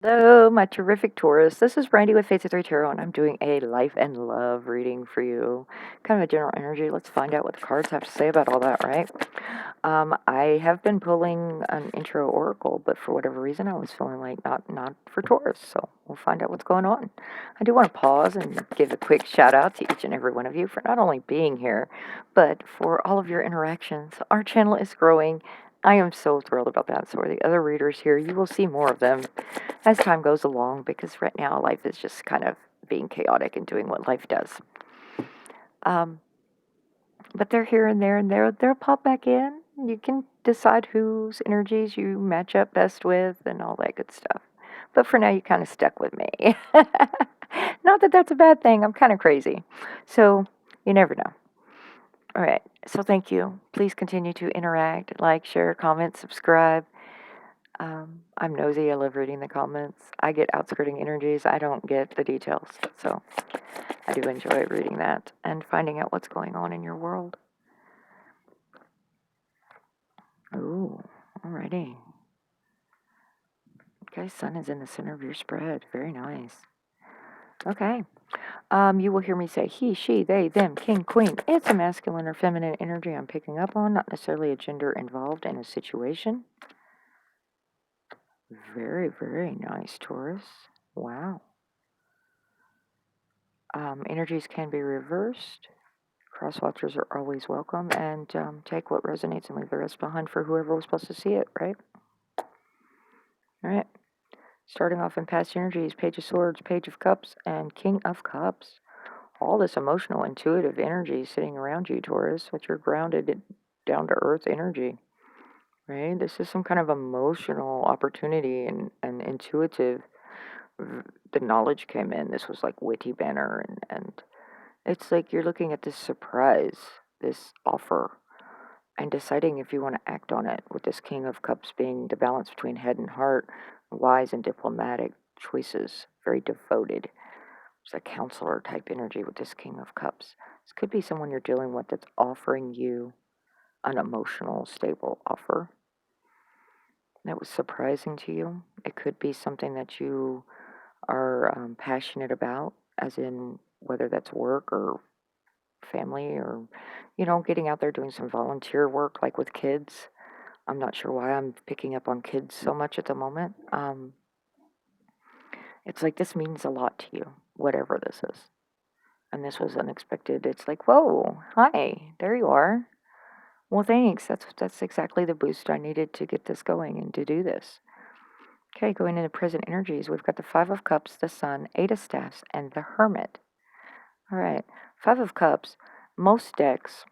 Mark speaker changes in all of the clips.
Speaker 1: Hello, my terrific Taurus. This is Brandy with Faith of Three Tarot, and I'm doing a life and love reading for you. Kind of a general energy. Let's find out what the cards have to say about all that, right? I have been pulling an intro oracle, but for whatever reason, I was feeling like not for Taurus. So we'll find out what's going on. I do want to pause and give a quick shout out to each and every one of you for not only being here, but for all of your interactions. Our channel is growing. I am so thrilled about that. So are the other readers here. You will see more of them as time goes along because right now life is just kind of being chaotic and doing what life does. Um, but they're here and there, and they'll pop back in. You can decide whose energies you match up best with and all that good stuff. But for now, you kind of stuck with me. Not that that's a bad thing. I'm kind of crazy. So you never know. All right. So thank you. Please continue to interact, like, share, comment, subscribe. I'm nosy. I love reading the comments. I get outskirting energies. I don't get the details. So I do enjoy reading that and finding out what's going on in your world. Ooh, alrighty. Okay, sun is in the center of your spread. Very nice. Okay. You will hear me say he, she, they, them, king, queen. It's a masculine or feminine energy I'm picking up on, not necessarily a gender involved in a situation. Very, very nice, Taurus. Wow. Energies can be reversed. Cross watchers are always welcome, and take what resonates and leave the rest behind for whoever was supposed to see it, right? All right. Starting off in past energies, Page of Swords, Page of Cups, and King of Cups. All this emotional, intuitive energy sitting around you, Taurus, with your grounded, down to earth energy, right? This is some kind of emotional opportunity and intuitive. The knowledge came in. This was like witty banner, and it's like you're looking at this surprise, this offer, and deciding if you want to act on it, with this King of Cups being the balance between head and heart, wise and diplomatic choices, very devoted. It's a counselor type energy with this King of Cups. This could be someone you're dealing with that's offering you an emotional, stable offer that was surprising to you. It could be something that you are passionate about, as in whether that's work or family or, getting out there doing some volunteer work like with kids. I'm not sure why I'm picking up on kids so much at the moment. It's like this means a lot to you, whatever this is. And this was unexpected. It's like, whoa, hi, there you are. Well, thanks. That's exactly the boost I needed to get this going and to do this. Okay, going into present energies, we've got the Five of Cups, the Sun, Eight of Staffs, and the Hermit. All right, Five of Cups. Most decks,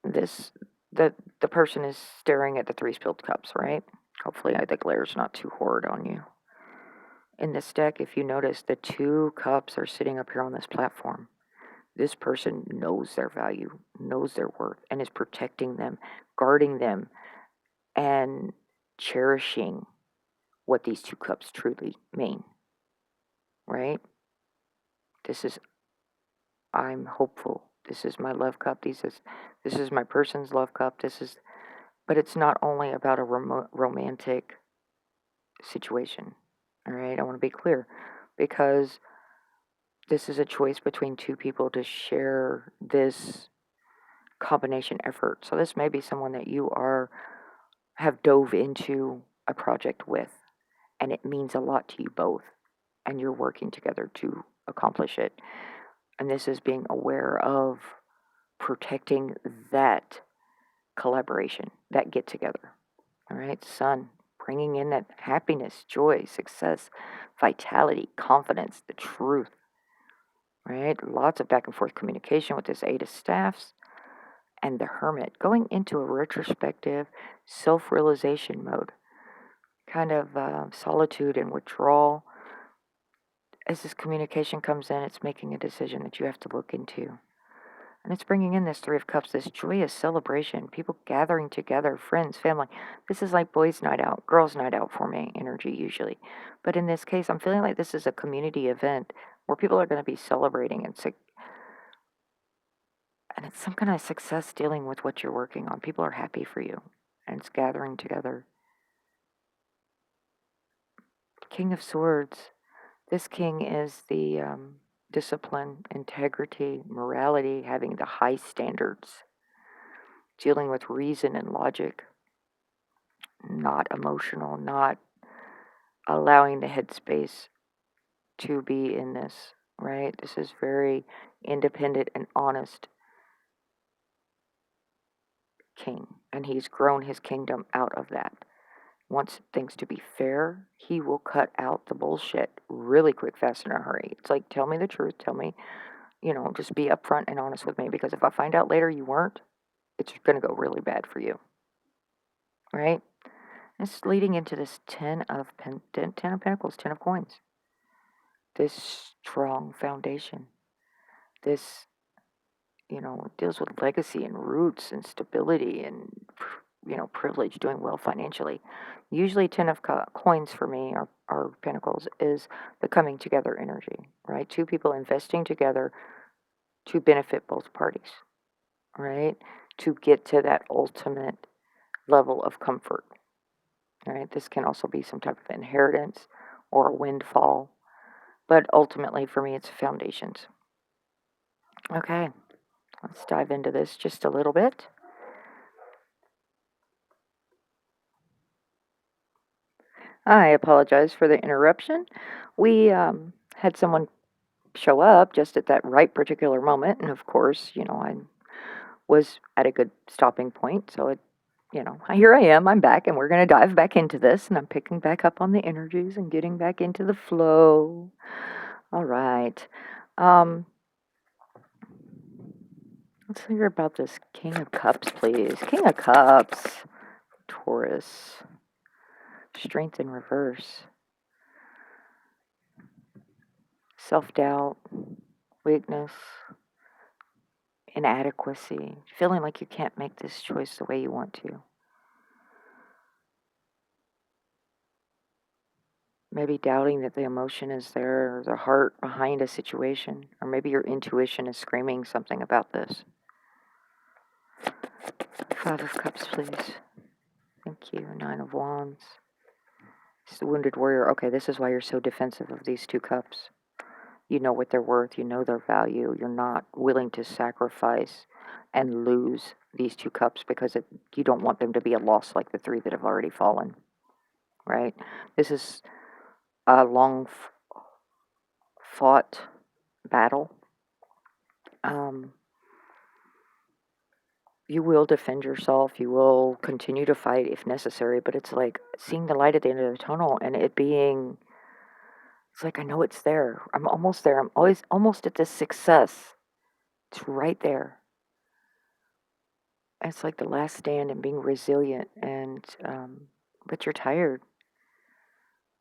Speaker 1: this the person is staring at the three spilled cups, right? Hopefully, the glare's not too horrid on you. In this deck, if you notice, the two cups are sitting up here on this platform. This person knows their value, knows their worth, and is protecting them, guarding them, and cherishing what these two cups truly mean, right? This is, I'm hopeful. This is my love cup. This is my person's love cup. But it's not only about a romantic situation, all right? I want to be clear, because this is a choice between two people to share this combination effort. So this may be someone that you have dove into a project with, and it means a lot to you both, and you're working together to accomplish it. And this is being aware of protecting that collaboration, that get together. All right, Sun, bringing in that happiness, joy, success, vitality, confidence, the truth. Right, lots of back and forth communication with this Eight of Staffs and the Hermit, going into a retrospective self realization mode, kind of solitude and withdrawal. As this communication comes in, it's making a decision that you have to look into. And it's bringing in this Three of Cups, this joyous celebration, people gathering together, friends, family. This is like boys' night out, girls' night out for me, energy usually. But in this case, I'm feeling like this is a community event where people are going to be celebrating and it's some kind of success dealing with what you're working on. People are happy for you, and it's gathering together. King of Swords. This king is the discipline, integrity, morality, having the high standards, dealing with reason and logic, not emotional, not allowing the headspace to be in this, right? This is very independent and honest king, and he's grown his kingdom out of that. Wants things to be fair, he will cut out the bullshit really quick, fast, in a hurry. It's like, tell me the truth, tell me, just be upfront and honest with me, because if I find out later you weren't, it's going to go really bad for you, right? It's leading into this Ten of Pentacles, Ten of Coins. This strong foundation. This, deals with legacy and roots and stability and, privilege, doing well financially. Usually Ten of Coins for me, or Pentacles, is the coming together energy, right? Two people investing together to benefit both parties, right? To get to that ultimate level of comfort, right? This can also be some type of inheritance or a windfall, but ultimately for me, it's foundations. Okay, let's dive into this just a little bit. I apologize for the interruption. We had someone show up just at that right particular moment, and of course, I was at a good stopping point, so here I am, I'm back, and we're going to dive back into this, and I'm picking back up on the energies and getting back into the flow. All right. Let's hear about this King of Cups, please. King of Cups, Taurus. Strength in reverse. Self-doubt, weakness, inadequacy, feeling like you can't make this choice the way you want to. Maybe doubting that the emotion is there, or the heart behind a situation, or maybe your intuition is screaming something about this. Five of Cups, please. Thank you. Nine of Wands. It's the Wounded Warrior. Okay, this is why you're so defensive of these two cups. You know what they're worth. You know their value. You're not willing to sacrifice and lose these two cups because you don't want them to be a loss like the three that have already fallen, right? This is a long fought battle. You will defend yourself. You will continue to fight if necessary, but it's like seeing the light at the end of the tunnel and it being, it's like, I know it's there. I'm almost there. I'm always almost at this success. It's right there. It's like the last stand and being resilient, and but you're tired.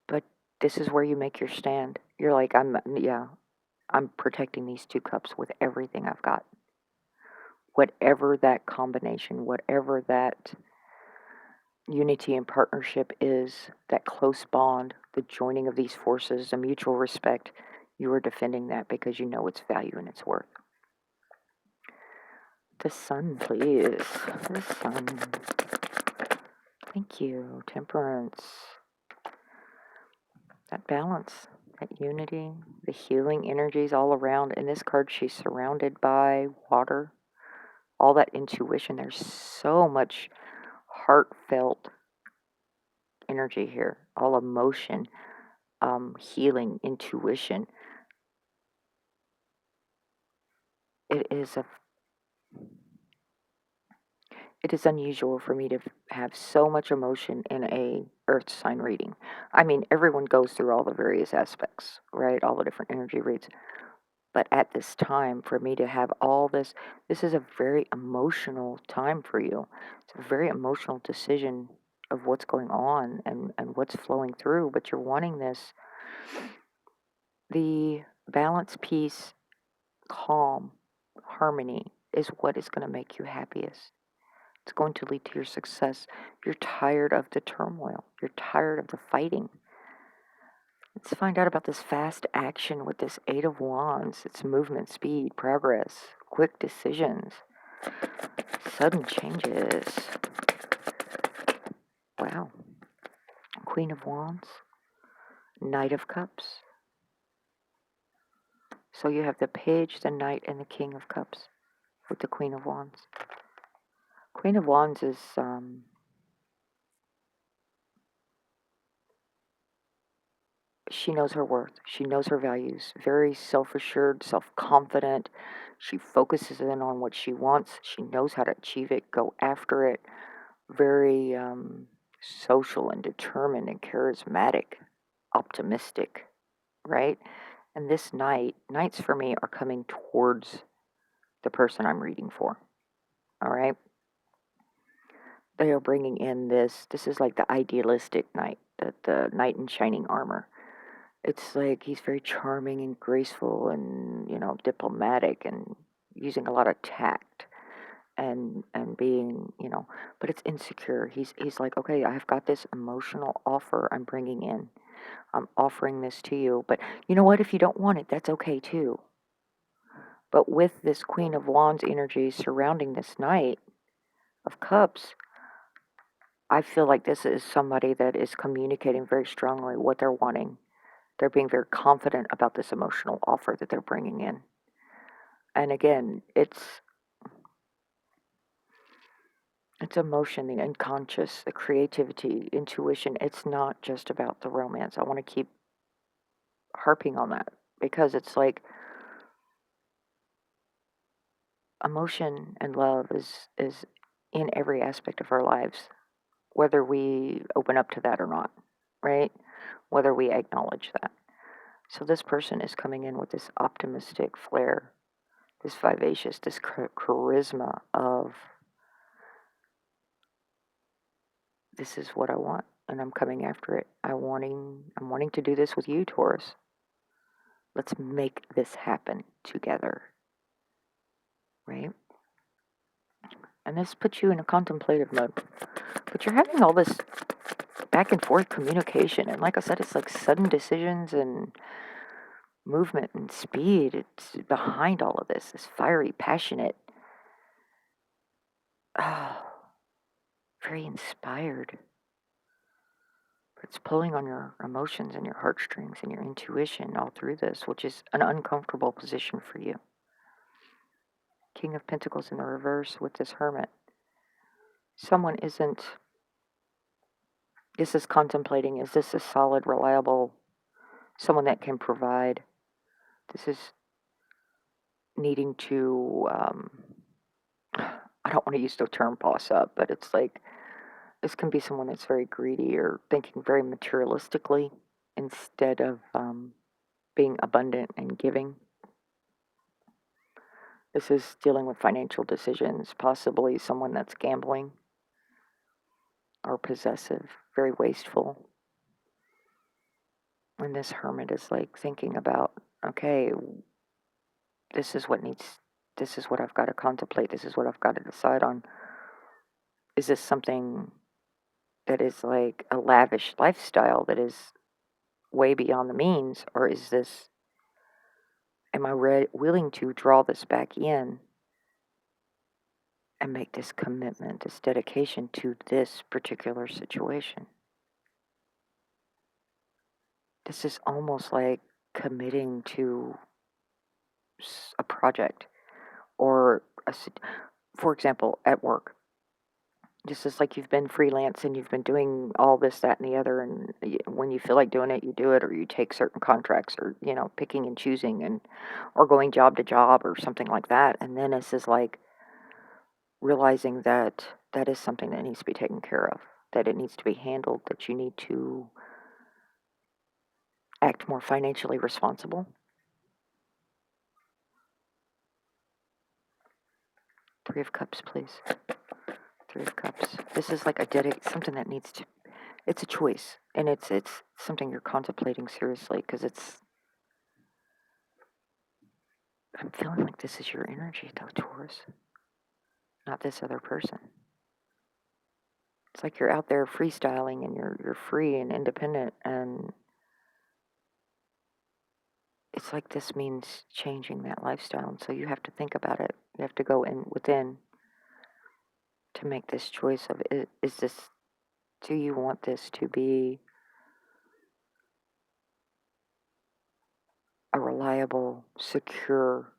Speaker 1: But this is where you make your stand. You're like, I'm protecting these two cups with everything I've got. Whatever that combination, whatever that unity and partnership is, that close bond, the joining of these forces, the mutual respect, you are defending that because you know its value and its worth. The Sun, please. The Sun. Thank you. Temperance. That balance, that unity, the healing energies all around. In this card, she's surrounded by water. All that intuition. There's so much heartfelt energy here. All emotion, healing, intuition. It is unusual for me to have so much emotion in a earth sign reading. I mean, everyone goes through all the various aspects, right? All the different energy reads. But at this time, for me to have all this is a very emotional time for you. It's a very emotional decision of what's going on and what's flowing through. But you're wanting this, the balance, peace, calm, harmony is what is going to make you happiest. It's going to lead to your success. You're tired of the turmoil. You're tired of the fighting. Let's find out about this fast action with this Eight of Wands. It's movement, speed, progress, quick decisions, sudden changes. Wow. Queen of Wands. Knight of Cups. So you have the Page, the Knight, and the King of Cups with the Queen of Wands. Queen of Wands is she knows her worth. She knows her values. Very self-assured, self-confident. She focuses in on what she wants. She knows how to achieve it, go after it. Very social and determined and charismatic, optimistic, right? And this nights for me are coming towards the person I'm reading for. All right. They are bringing in this is like the idealistic knight, the knight in shining armor. It's like he's very charming and graceful and, diplomatic and using a lot of tact and being, but it's insecure. He's like, "Okay, I've got this emotional offer I'm bringing in. I'm offering this to you, but you know what? If you don't want it, that's okay too." But with this Queen of Wands energy surrounding this Knight of Cups, I feel like this is somebody that is communicating very strongly what they're wanting. They're being very confident about this emotional offer that they're bringing in. And again, it's emotion, the unconscious, the creativity, intuition. It's not just about the romance. I want to keep harping on that because it's like emotion and love is in every aspect of our lives, whether we open up to that or not, right? Whether we acknowledge that. So this person is coming in with this optimistic flair, this vivacious, this charisma of this is what I want and I'm coming after it. I'm wanting to do this with you, Taurus. Let's make this happen together, right? And this puts you in a contemplative mode. But you're having all this back and forth communication. And like I said, it's like sudden decisions and movement and speed. It's behind all of this, this fiery, passionate, oh, very inspired. But it's pulling on your emotions and your heartstrings and your intuition all through this, which is an uncomfortable position for you. King of Pentacles in the reverse with this Hermit. Someone isn't, this is contemplating, is this a solid, reliable, someone that can provide? This is needing to, I don't want to use the term boss up, but it's like this can be someone that's very greedy or thinking very materialistically instead of being abundant and giving. This is dealing with financial decisions, possibly someone that's gambling or possessive, very wasteful. And this hermit is like thinking about, okay, this is this is what I've got to contemplate, this is what I've got to decide on. Is this something that is like a lavish lifestyle that is way beyond the means, or is this, am I willing to draw this back in and make this commitment, this dedication to this particular situation? This is almost like committing to a project or, for example, at work. Just as like you've been freelance and you've been doing all this, that, and the other, and when you feel like doing it, you do it, or you take certain contracts, or picking and choosing, and or going job to job, or something like that. And then this is like realizing that that is something that needs to be taken care of, that it needs to be handled, that you need to act more financially responsible. Three of Cups, please. Three of Cups. This is like something that needs to. It's a choice, and it's something you're contemplating seriously because it's. I'm feeling like this is your energy, though, Taurus, not this other person. It's like you're out there freestyling and you're free and independent, and it's like this means changing that lifestyle. And so you have to think about it. You have to go in within to make this choice of is this, do you want this to be reliable, secure,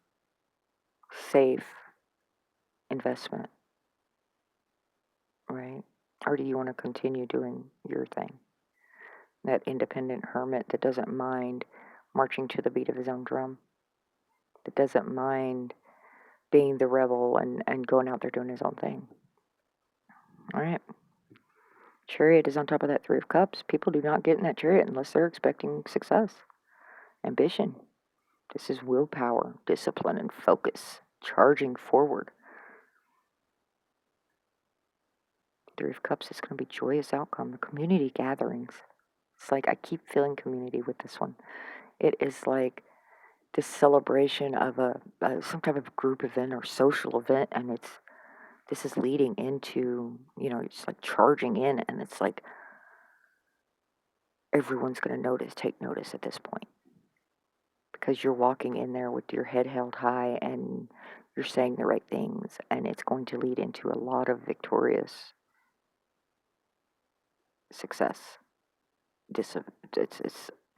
Speaker 1: safe investment, right? Or do you want to continue doing your thing? That independent hermit that doesn't mind marching to the beat of his own drum, that doesn't mind being the rebel and going out there doing his own thing. All right. Chariot is on top of that Three of Cups. People do not get in that chariot unless they're expecting success, ambition. This is willpower, discipline, and focus, charging forward. Three of Cups is going to be joyous outcome. The community gatherings. It's like I keep feeling community with this one. It is like this celebration of some type of group event or social event, and this is leading into it's like charging in, and it's like everyone's going to take notice at this point because you're walking in there with your head held high and you're saying the right things, and it's going to lead into a lot of victorious success. It's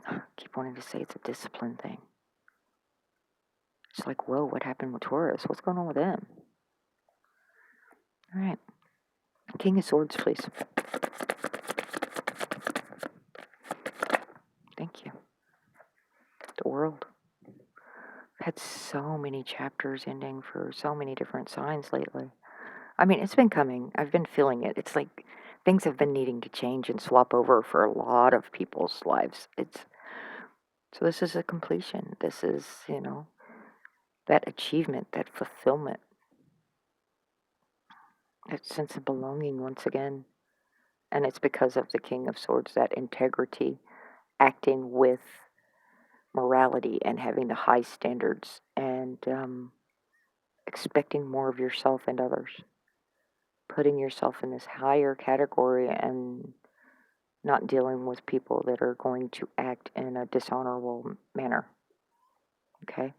Speaker 1: I keep wanting to say it's a discipline thing. It's like, whoa, what happened with Taurus? What's going on with them? All right. King of Swords, please. Thank you. The World. I've had so many chapters ending for so many different signs lately. I mean, it's been coming. I've been feeling it. It's like things have been needing to change and swap over for a lot of people's lives. So this is a completion. This is, that achievement, that fulfillment, that sense of belonging once again. And it's because of the King of Swords, that integrity, acting with morality and having the high standards and expecting more of yourself and others. Putting yourself in this higher category and not dealing with people that are going to act in a dishonorable manner. Okay?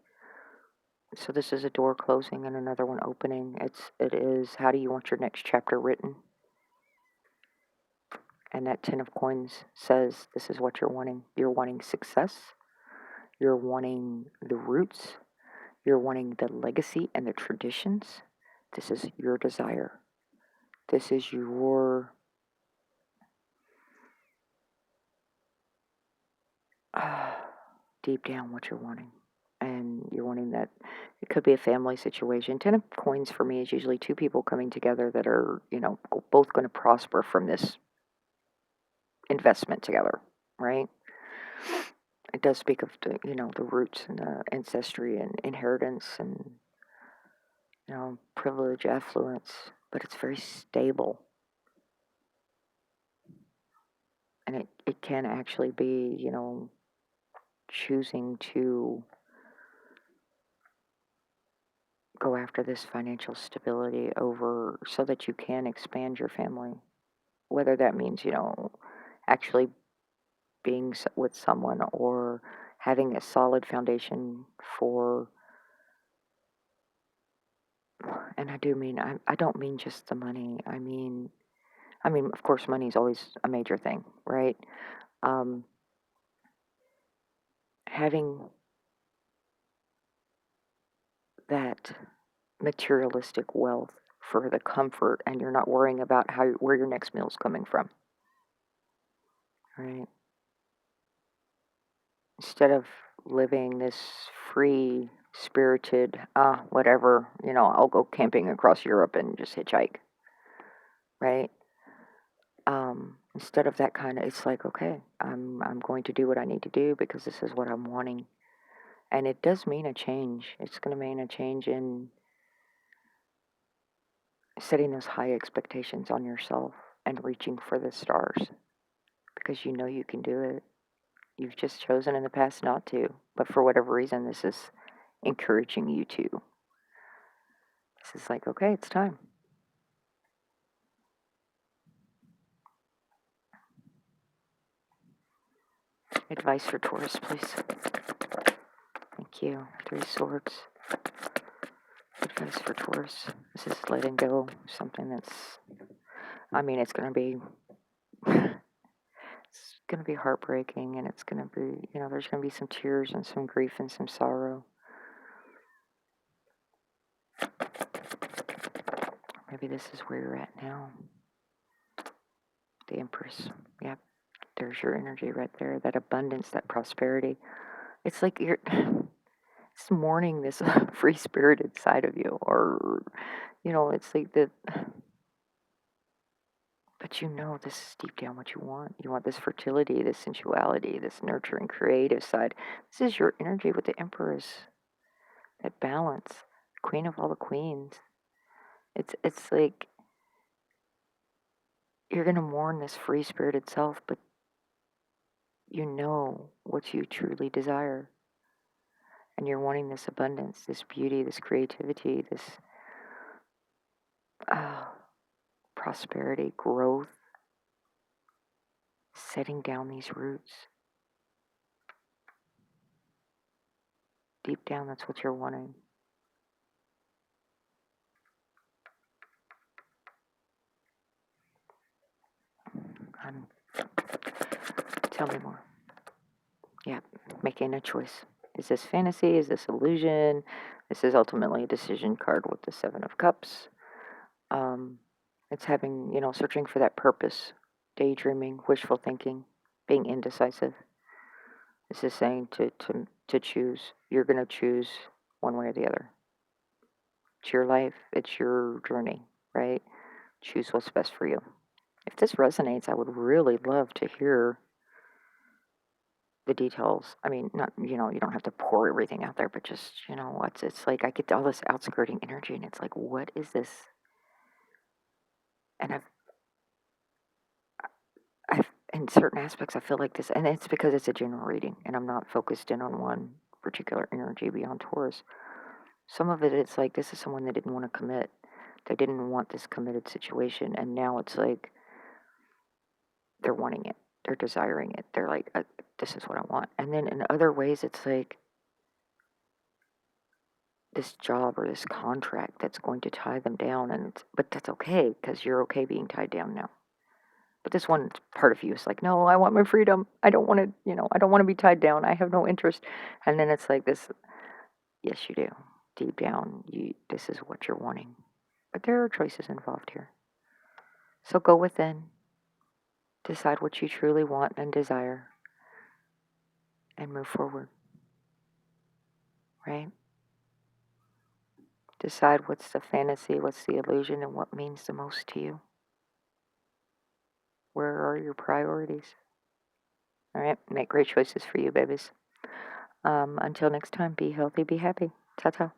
Speaker 1: So this is a door closing and another one opening. It is how do you want your next chapter written? And that 10 of coins says this is what you're wanting. You're wanting success. You're wanting the roots. You're wanting the legacy and the traditions. This is your desire. This is your deep down what you're wanting. And you're wanting that. It could be a family situation. 10 of coins for me is usually two people coming together that are, both going to prosper from this investment together, right? It does speak of the roots and the ancestry and inheritance and privilege, affluence, but it's very stable, and it can actually be choosing to go after this financial stability over so that you can expand your family, whether that means actually being with someone or having a solid foundation for. And I don't mean just the money. I mean, of course, money is always a major thing, right? Um, having that materialistic wealth for the comfort, and you're not worrying about where your next meal's coming from, right? Instead of living this free spirited, whatever, I'll go camping across Europe and just hitchhike, right? Instead of that kind of, it's like, okay, I'm going to do what I need to do because this is what I'm wanting. And it does mean a change. It's going to mean a change in setting those high expectations on yourself and reaching for the stars because you know you can do it. You've just chosen in the past not to, but for whatever reason, this is encouraging you to. This is like, okay, it's time. Advice for Taurus, please. Thank you. Three Swords. Advice for Taurus. This is letting go something that's, it's going to be going to be heartbreaking, and it's going to be, there's going to be some tears and some grief and some sorrow. Maybe this is where you're at now. The Empress. Yep. There's your energy right there. That abundance, that prosperity. It's like you're it's mourning this free spirited side of you, or, it's like the, but this is deep down what you want. You want this fertility, this sensuality, this nurturing, creative side. This is your energy with the Empress. That balance. Queen of all the queens. It's like you're going to mourn this free spirited self, but you know what you truly desire. And you're wanting this abundance, this beauty, this creativity, this prosperity, growth, setting down these roots. Deep down, that's what you're wanting. Tell me more. Yeah, making a choice. Is this fantasy? Is this illusion? This is ultimately a decision card with the Seven of Cups. It's having, searching for that purpose, daydreaming, wishful thinking, being indecisive. This is saying to choose. You're going to choose one way or the other. It's your life. It's your journey, right? Choose what's best for you. If this resonates, I would really love to hear the details. I mean, not, you don't have to pour everything out there, but just, it's like I get all this outskirting energy, and it's like, what is this? And in certain aspects, I feel like this, and it's because it's a general reading, and I'm not focused in on one particular energy beyond Taurus. Some of it, it's like this is someone that didn't want to commit. They didn't want this committed situation, and now it's like they're wanting it. They're desiring it. They're like, this is what I want. And then in other ways, it's like this job or this contract that's going to tie them down, but that's okay because you're okay being tied down now. But this one part of you is like, no, I want my freedom. I don't want to, I don't want to be tied down. I have no interest. And then it's like this, yes, you do. Deep down, this is what you're wanting. But there are choices involved here. So go within, decide what you truly want and desire, and move forward. Right? Decide what's the fantasy, what's the illusion, and what means the most to you. Where are your priorities? All right, make great choices for you, babies. Until next time, be healthy, be happy. Ta ta.